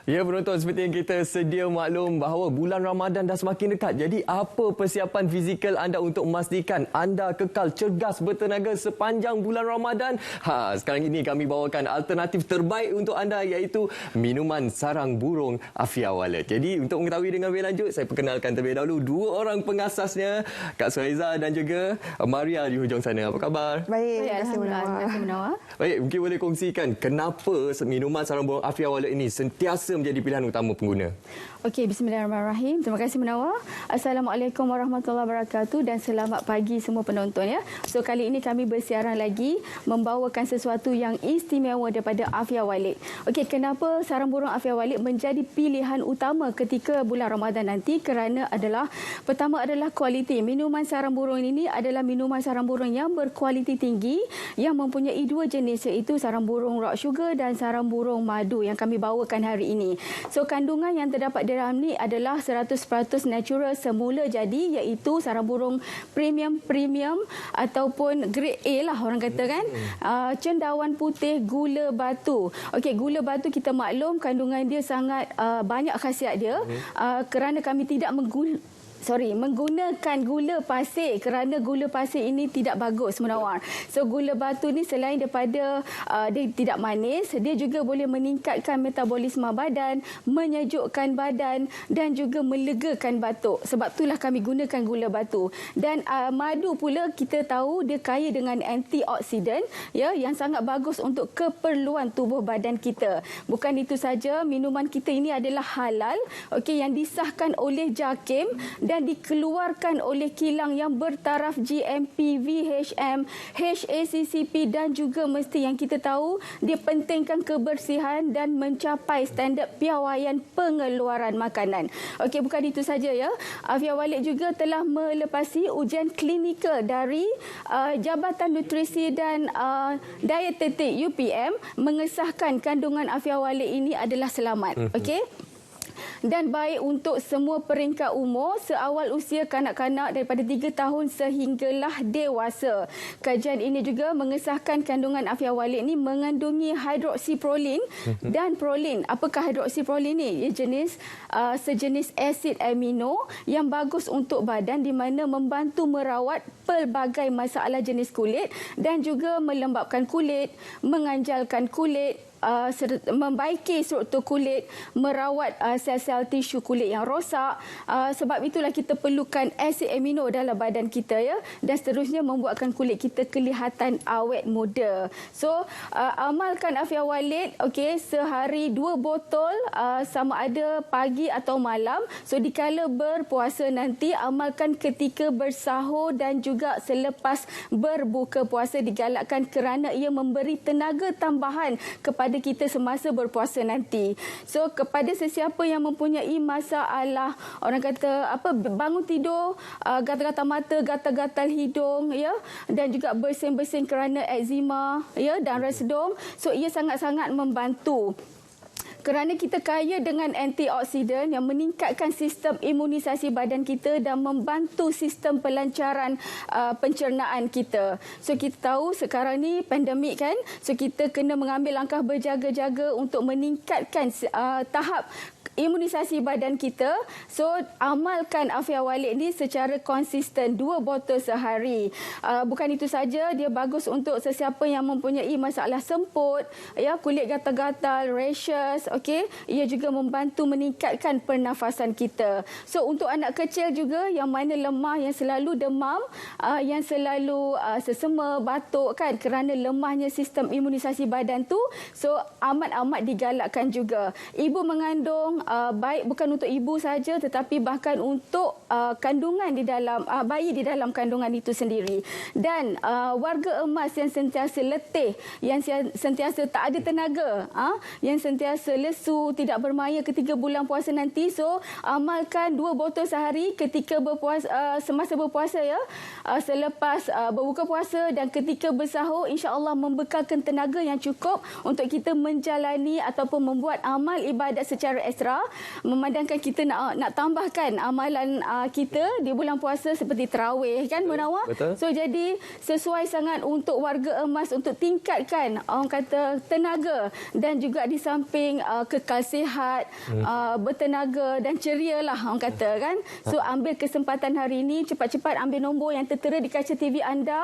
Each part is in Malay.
Ya, penonton, seperti yang kita sedia maklum bahawa bulan Ramadan dah semakin dekat. Jadi, apa persiapan fizikal anda untuk memastikan anda kekal cergas bertenaga sepanjang bulan Ramadan? Sekarang ini kami bawakan alternatif terbaik untuk anda, iaitu minuman sarang burung Afia Wallet. Jadi, untuk mengetahui dengan lebih lanjut, saya perkenalkan terlebih dahulu dua orang pengasasnya, Kak Suhaiza dan juga Maria di hujung sana. Apa khabar? Baik, terima kasih Munawar. Baik, mungkin boleh kongsikan kenapa minuman sarang burung Afia Wallet ini sentiasa menjadi pilihan utama pengguna. Okey, bismillahirrahmanirrahim. Terima kasih Munawar. Assalamualaikum warahmatullahi wabarakatuh dan selamat pagi semua penonton ya. So kali ini kami bersiaran lagi membawakan sesuatu yang istimewa daripada Afia Wallet. Okey, kenapa sarang burung Afia Wallet menjadi pilihan utama ketika bulan Ramadan nanti? Kerana pertama adalah kualiti. Minuman sarang burung ini adalah minuman sarang burung yang berkualiti tinggi yang mempunyai dua jenis, iaitu sarang burung rock sugar dan sarang burung madu yang kami bawakan hari ini. So kandungan yang terdapat di dalam ni adalah 100% natural semula jadi, iaitu sarang burung premium ataupun grade A lah orang kata kan. Cendawan putih, gula batu. Okey, gula batu kita maklum kandungan dia sangat banyak khasiat dia, kerana kami tidak menggunakan gula pasir, kerana gula pasir ini tidak bagus Munawar. So gula batu ni selain daripada dia tidak manis, dia juga boleh meningkatkan metabolisme badan, menyejukkan badan dan juga melegakan batuk. Sebab itulah kami gunakan gula batu. Dan madu pula kita tahu dia kaya dengan antioksidan ya, yang sangat bagus untuk keperluan tubuh badan kita. Bukan itu saja, minuman kita ini adalah halal, okey, yang disahkan oleh JAKIM dan dikeluarkan oleh kilang yang bertaraf GMP, VHM, HACCP dan juga mesti yang kita tahu dia pentingkan kebersihan dan mencapai standard piawaian pengeluaran makanan. Okey, bukan itu saja ya. Afia Wallet juga telah melepasi ujian klinikal dari Jabatan Nutrisi dan Dietetik UPM mengesahkan kandungan Afia Wallet ini adalah selamat. Okey. Dan baik untuk semua peringkat umur seawal usia kanak-kanak daripada 3 tahun sehinggalah dewasa. Kajian ini juga mengesahkan kandungan Afia Wallet ini mengandungi hidroksiprolin dan prolin. Apakah hidroksiprolin ini? Ia sejenis asid amino yang bagus untuk badan di mana membantu merawat pelbagai masalah jenis kulit dan juga melembapkan kulit, menganjalkan kulit, membaiki struktur kulit, merawat sel-sel tisu kulit yang rosak. Sebab itulah kita perlukan asid amino dalam badan kita ya, dan seterusnya membuatkan kulit kita kelihatan awet muda. So amalkan Afia Wallet, okey, sehari 2 botol, sama ada pagi atau malam. So dikala berpuasa nanti amalkan ketika bersahur dan juga selepas berbuka puasa digalakkan kerana ia memberi tenaga tambahan kepada kita semasa berpuasa nanti. So kepada sesiapa yang mempunyai masalah orang kata bangun tidur gatal-gatal mata, gatal-gatal hidung ya, dan juga bersin-bersin kerana eczema ya dan resedom, so ia sangat-sangat membantu. Kerana kita kaya dengan antioksidan yang meningkatkan sistem imunisasi badan kita dan membantu sistem pelancaran pencernaan kita. So kita tahu sekarang ni pandemik kan, so kita kena mengambil langkah berjaga-jaga untuk meningkatkan tahap imunisasi badan kita. So amalkan Afia Wallet ni secara konsisten 2 botol sehari. Bukan itu saja, dia bagus untuk sesiapa yang mempunyai masalah semput ya, kulit gatal-gatal, rashes, okey. Ia juga membantu meningkatkan pernafasan kita. So untuk anak kecil juga yang mana lemah, yang selalu demam, yang selalu sesema, batuk kan, kerana lemahnya sistem imunisasi badan tu, so amat-amat digalakkan juga. Ibu mengandung, baik bukan untuk ibu saja tetapi bahkan untuk kandungan di dalam bayi di dalam kandungan itu sendiri. Dan warga emas yang sentiasa letih, yang sentiasa tak ada tenaga, yang sentiasa lesu, tidak bermaya ketika bulan puasa nanti, so amalkan 2 botol sehari ketika berpuasa, semasa berpuasa ya, selepas berbuka puasa dan ketika bersahur, insya-Allah membekalkan tenaga yang cukup untuk kita menjalani ataupun membuat amal ibadat secara ekstra Anda memandangkan kita nak tambahkan amalan kita di bulan puasa seperti tarawih kan Munawar. Betul. So jadi sesuai sangat untuk warga emas untuk tingkatkan orang kata tenaga dan juga di samping kekal sihat, bertenaga dan ceria lah orang kata kan. So ambil kesempatan hari ini, cepat-cepat ambil nombor yang tertera di kaca TV anda.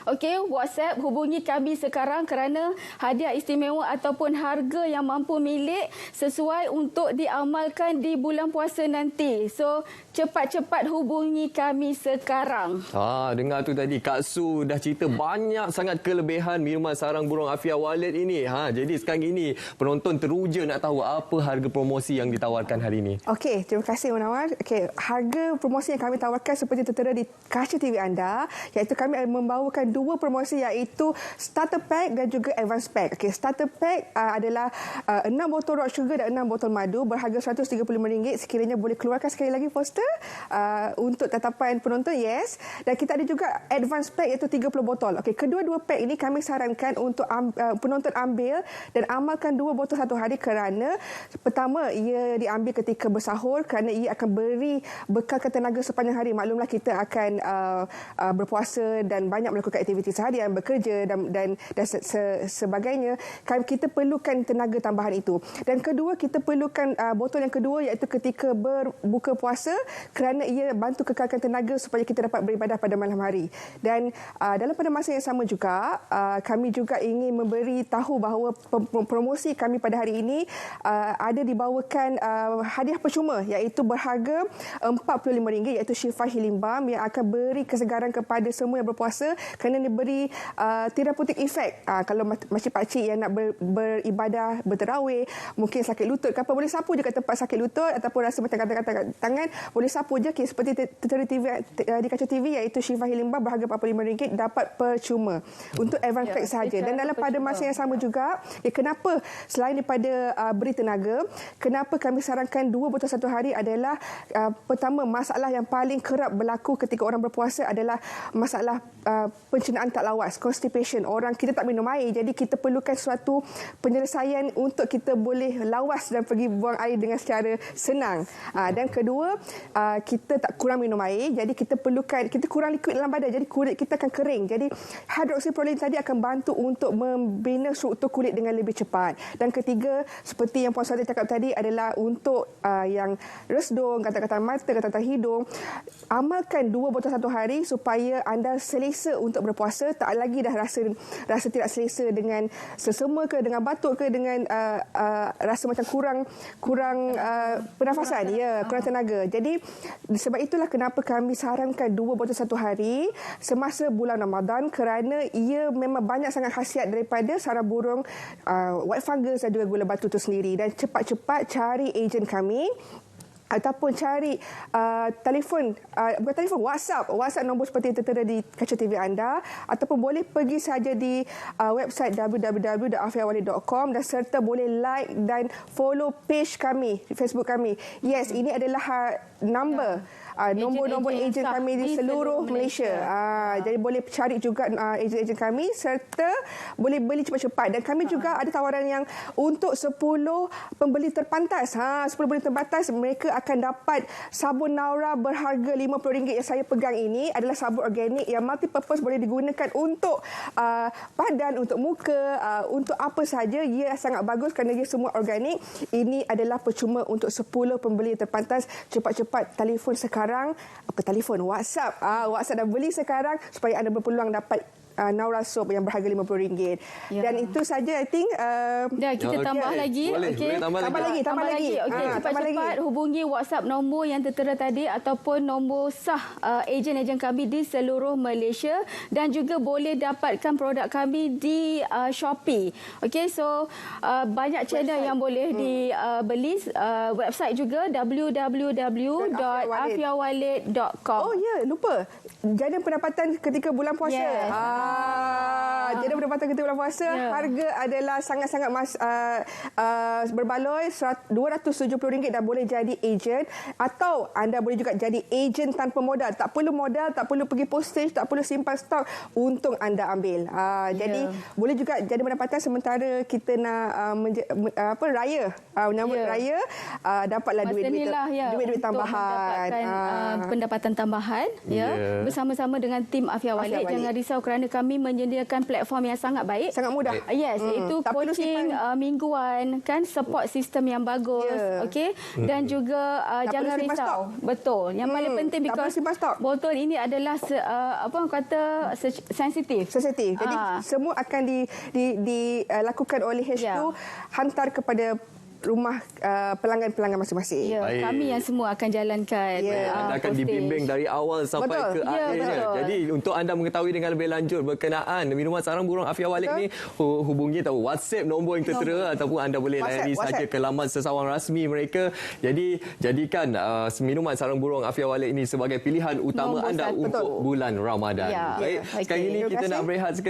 Okey, WhatsApp hubungi kami sekarang kerana hadiah istimewa ataupun harga yang mampu milik sesuai untuk diamalkan di bulan puasa nanti. So, cepat-cepat hubungi kami sekarang. Dengar tu tadi Kak Su dah cerita banyak sangat kelebihan minuman sarang burung Afia Walid ini. Jadi sekarang ini penonton teruja nak tahu apa harga promosi yang ditawarkan hari ini. Okey, terima kasih Munawar. Okey, harga promosi yang kami tawarkan seperti tertera di kaca TV anda, iaitu kami membawakan dua promosi iaitu starter pack dan juga advance pack. Okey, starter pack adalah 6 botol rock sugar dan 6 botol madu berharga RM135. Sekiranya boleh keluarkan sekali lagi poster untuk tatapan penonton, yes. Dan kita ada juga advance pack iaitu 30 botol. Okey, kedua-dua pack ini kami sarankan untuk penonton ambil dan amalkan 2 botol satu hari kerana pertama ia diambil ketika bersahur kerana ia akan beri bekalkan tenaga sepanjang hari. Maklumlah kita akan berpuasa dan banyak melakukan aktiviti seharian, bekerja dan sebagainya. Kita perlukan tenaga tambahan itu. Dan kedua, kita perlukan botol yang kedua iaitu ketika berbuka puasa kerana ia bantu kekalkan tenaga supaya kita dapat beribadah pada malam hari. Dan dalam pada masa yang sama juga, kami juga ingin memberi tahu bahawa promosi kami pada hari ini ada dibawakan hadiah percuma iaitu berharga RM45 iaitu Shifa Healing Balm yang akan beri kesegaran kepada semua yang berpuasa kerana diberi therapeutic effect. Kalau macam pakcik yang nak beribadah, berterawih, mungkin sakit lutut ke apa, boleh sapu je kat tempat sakit lutut ataupun rasa macam kata-kata tangan, boleh sapu je. Seperti tertera di kaca TV iaitu Shifa Healing Balm berharga RM45 dapat percuma untuk advance pack sahaja. Dan dalam pada masa yang sama juga, kenapa selain daripada beri tenaga, kenapa kami sarankan 2 botol satu hari adalah pertama, masalah yang paling kerap berlaku ketika orang berpuasa adalah masalah pencernaan tak lawas, constipation. Orang kita tak minum air, jadi kita perlukan suatu penyelesaian untuk kita boleh lawas dan pergi buang air dengan secara senang. Dan kedua, kita tak kurang minum air, jadi kita kurang liquid dalam badan, jadi kulit kita akan kering. Jadi hydroxyproline tadi akan bantu untuk membina struktur kulit dengan lebih cepat. Dan ketiga, seperti yang Puan Sati cakap tadi, adalah untuk yang resdung, kata-kata mata, kata-kata hidung, amalkan 2 botol satu hari supaya anda selesa untuk berpuasa. Tak lagi dah rasa tidak selesa dengan sesama ke, dengan batuk ke, dengan rasa macam kurang pernafasan, kurang tenaga. Jadi sebab itulah kenapa kami sarankan 2 botol satu hari semasa bulan Ramadan, kerana ia memang banyak sangat khasiat daripada sarang burung white fungus dan juga gula batu itu sendiri. Dan cepat-cepat cari ejen kami ataupun cari WhatsApp nombor seperti yang tertera di kaca TV anda, ataupun boleh pergi saja di website www.afiawalid.com dan serta boleh like dan follow page kami, Facebook kami. Yes, ini adalah nombor ejen kami di seluruh Malaysia. Jadi boleh cari juga ejen kami serta boleh beli cepat-cepat. Dan kami juga ada tawaran yang untuk 10 pembeli terpantas. 10 pembeli terpantas, mereka akan dapat sabun Naura berharga RM50 yang saya pegang ini. Adalah sabun organik yang multi-purpose, boleh digunakan untuk badan, untuk muka, untuk apa sahaja. Ia sangat bagus kerana ia semua organik. Ini adalah percuma untuk 10 pembeli terpantas. Cepat-cepat telefon sekarang. WhatsApp. WhatsApp dan beli sekarang supaya anda berpeluang dapat Naura Soap yang berharga RM50. Dan itu saja, I think. Kita tambah lagi. Boleh tambah lagi. Okey, cepat-cepat hubungi WhatsApp nombor yang tertera tadi ataupun nombor sah ejen-ejen kami di seluruh Malaysia, dan juga boleh dapatkan produk kami di Shopee. Okey, so banyak channel yang boleh dibeli. Website juga www.afiawalid.com. Oh ya, lupa. Jana pendapatan ketika bulan puasa. Yes. Jadi pendapatan kita bulan puasa, harga adalah sangat-sangat berbaloi, RM270 dan boleh jadi ejen, atau anda boleh juga jadi ejen tanpa modal. Tak perlu modal, tak perlu pergi postage, tak perlu simpan stok, untung anda ambil. Jadi boleh juga jadi pendapatan sementara kita nak raya, menyambut raya, dapatlah duit tambahan. Pendapatan tambahan bersama-sama dengan tim Afia Walid. Jangan risau kerana kami menyediakan platform yang sangat baik. Sangat mudah. Yes, itu coaching mingguan, kan, support sistem yang bagus, okey, dan juga jangan risau. Betul. Yang paling penting because botol ini adalah sensitif. Jadi semua akan dilakukan oleh H2, hantar kepada rumah pelanggan-pelanggan masing-masing. Kami yang semua akan jalankan. Anda akan dibimbing dari awal sampai ke akhirnya. Jadi untuk anda mengetahui dengan lebih lanjut berkenaan minuman sarang burung Afia Walid ni, hubungi WhatsApp nombor yang tertera ataupun anda boleh layari saja ke laman sesawang rasmi mereka. Jadi jadikan minuman sarang burung Afia Walid ini sebagai pilihan utama anda untuk bulan Ramadan. Baik, sekarang ini kita nak berehat sekejap.